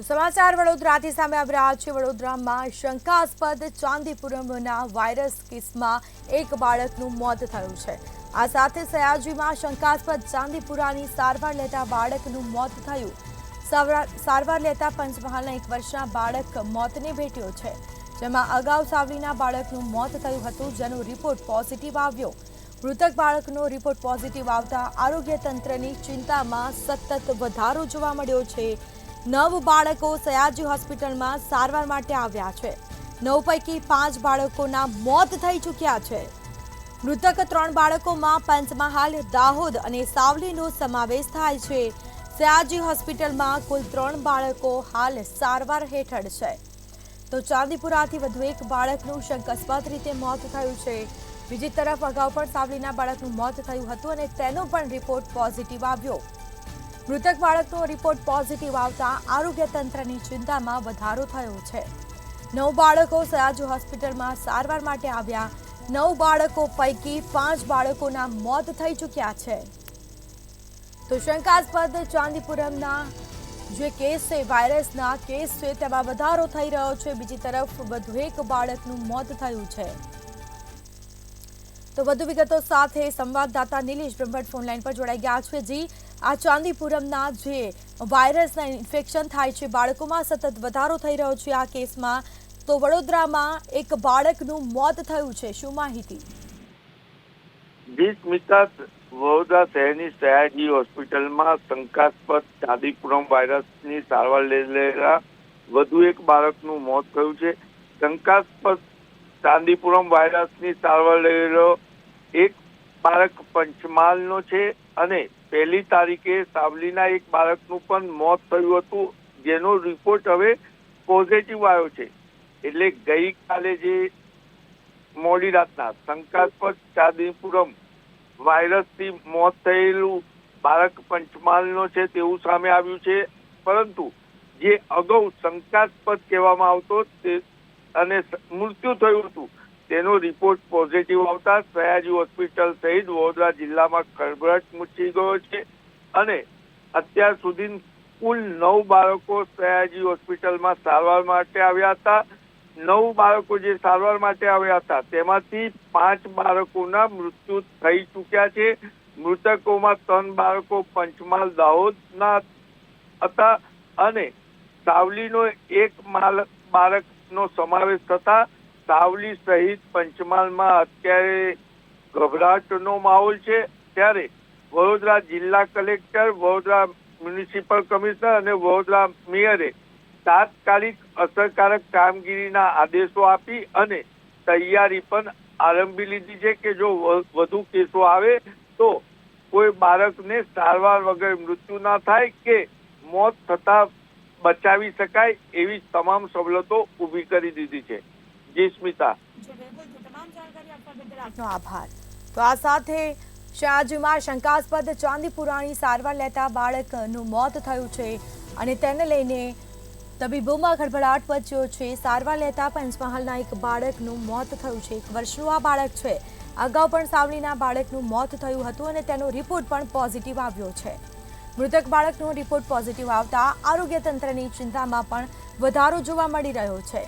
સમાચાર વડોદરાથી સામે આવી રહ્યા છે। વડોદરામાં શંકાસ્પદ ચાંદીપુરમના વાયરસ કેસમાં એક બાળકનું મોત થયું છે। આ સાથે સયાજીમાં શંકાસ્પદ ચાંદીપુરાની સારવાર લેતા બાળકનું મોત થયું। સારવાર લેતા પંચમહાલના 1 વર્ષના બાળક મોતને ભેટ્યો છે, જેમાં અગાઉ સાવલીના બાળકનું મોત થયું હતું, જેનો રિપોર્ટ પોઝિટિવ આવ્યો। મૃતક બાળકનો રિપોર્ટ પોઝિટિવ આવતા આરોગ્ય તંત્રની ચિંતામાં સતત વધારો જોવા મળ્યો છે। 9 બાળકો સયાજી હોસ્પિટલમાં સારવાર માટે આવ્યા છે। 9 પૈકી 5 બાળકોના મોત થઈ ચૂક્યા છે। મૃતક 3 બાળકોમાં પંચમહાલ, દાહોદ અને સાવલીનો સમાવેશ થાય છે। સયાજી હોસ્પિટલમાં કુલ 3 બાળકો હાલ સારવાર હેઠળ છે। તો ચાંદીપુરાથી વધુ એક બાળકનું શંકાસ્પદ રીતે મોત થયું છે। બીજી તરફ અગાઉ પણ સાવલીના બાળકનું મોત થયું હતું અને તેનો પણ રિપોર્ટ પોઝિટિવ આવ્યો। મૃતક બાળકનો રિપોર્ટ પોઝિટિવ આવતા આરોગ્ય તંત્રની ચિંતામાં વધારો થયો છે। 9 બાળકો સયાજી હોસ્પિટલમાં સારવાર માટે આવ્યા। 9 બાળકો પૈકી 5 બાળકોના મોત થઈ ચૂક્યા છે। તો શંકાસ્પદ ચાંદીપુરમના જે કેસ છે, વાયરસના કેસ છે, તેમાં વધારો થઈ રહ્યો છે। બીજી તરફ વધુ એક બાળકનું મોત થયું છે। તો વધુ વિગતો સાથે સંવાદદાતા નિલેશ બ્રહ્મભટ્ટ ફોનલાઈન પર જોડાઈ ગયા છે। જી, આ ચાંદીપુરમના જે વાયરસના ઇન્ફેક્શન થાય છે, બાળકોમાં સતત વધારો થઈ રહ્યો છે આ કેસમાં, તો વડોદરામાં એક બાળકનું મોત થયું છે, શું માહિતી? જી સ્મિતા, વડોદરા શહેરની સયાજી હોસ્પિટલમાં શંકાસ્પદ ચાંદીપુરમ વાયરસની સારવાર લઈ રહેલા વધુ એક બાળકનું મોત થયું છે। શંકાસ્પદ ચાંદીપુરમ વાયરસની સારવાર લઈ રહેલો એક બાળક પંચમહાલનો છે અને 1 તારીખે સાવલીના એક બાળકનું પણ મોત થયું હતું, જેનો રિપોર્ટ હવે પોઝિટિવ આવ્યો છે। એટલે ગઈકાલે જે મોડી રાતના શંકાસ્પદ ચાંદીપુરમ વાયરસથી મોત થયેલું બાળક પંચમહાલનો છે તેવું સામે આવ્યું છે, પરંતુ જે અગાઉ શંકાસ્પદ કહેવામાં આવતો તે અને મૃત્યુ થયું હતું તેનો રિપોર્ટ પોઝિટિવ આવતા સયાજી હોસ્પિટલ સહિત વડોદરા જિલ્લામાં ખળભળાટ મચી ગયો છે અને અત્યાર સુધી કુલ 9 બાળકો સયાજી હોસ્પિટલમાં સારવાર માટે આવ્યા હતા। 9 બાળકો જે સારવાર માટે આવ્યા હતા તેમાંથી 5 બાળકોના મૃત્યુ થઈ ચૂક્યા છે। મૃતકોમાં 3 બાળકો પંચમહાલ, દાહોદના હતા અને સાવલીનો એક બાળકનો સમાવેશ થતા સાવલી સહિત પંચમહાલમાં અત્યારે ગભરાટનો માહોલ છે। ત્યારે વડોદરા જિલ્લા કલેક્ટર, વડોદરા મ્યુનિસિપલ કમિશનર અને વડોદરા મેયરે તાત્કાલિક અસરકારક કામગીરીના આદેશો આપી અને તૈયારી પણ આરંભી લીધી છે કે જો વધુ કેસો આવે તો કોઈ બાળકને સારવાર વગર મૃત્યુ ના થાય કે મોત થતા બચાવી શકાય એવી તમામ સવલતો ઊભી કરી દીધી છે। જી સ્મિતા, તમામ જાણકારી આપવા બદલ આપનો આભાર। તો આ સાથે સયાજીમાં શંકાસ્પદ ચાંદીપુરાની સારવાર લેતા બાળકનું મોત થયું છે અને તેને લઈને તબીબોમાં ખળભળાટ મચ્યો છે। સારવાર લેતા પંચમહાલના એક બાળકનું મોત થયું છે। 1 વર્ષનું આ બાળક છે। અગાઉ પણ સાવલીના બાળકનું મોત થયું હતું અને તેનો રિપોર્ટ પણ પોઝિટિવ આવ્યો છે। મૃતક બાળકનો રિપોર્ટ પોઝિટિવ આવતા આરોગ્ય તંત્રની ચિંતામાં પણ વધારો જોવા મળી રહ્યો છે।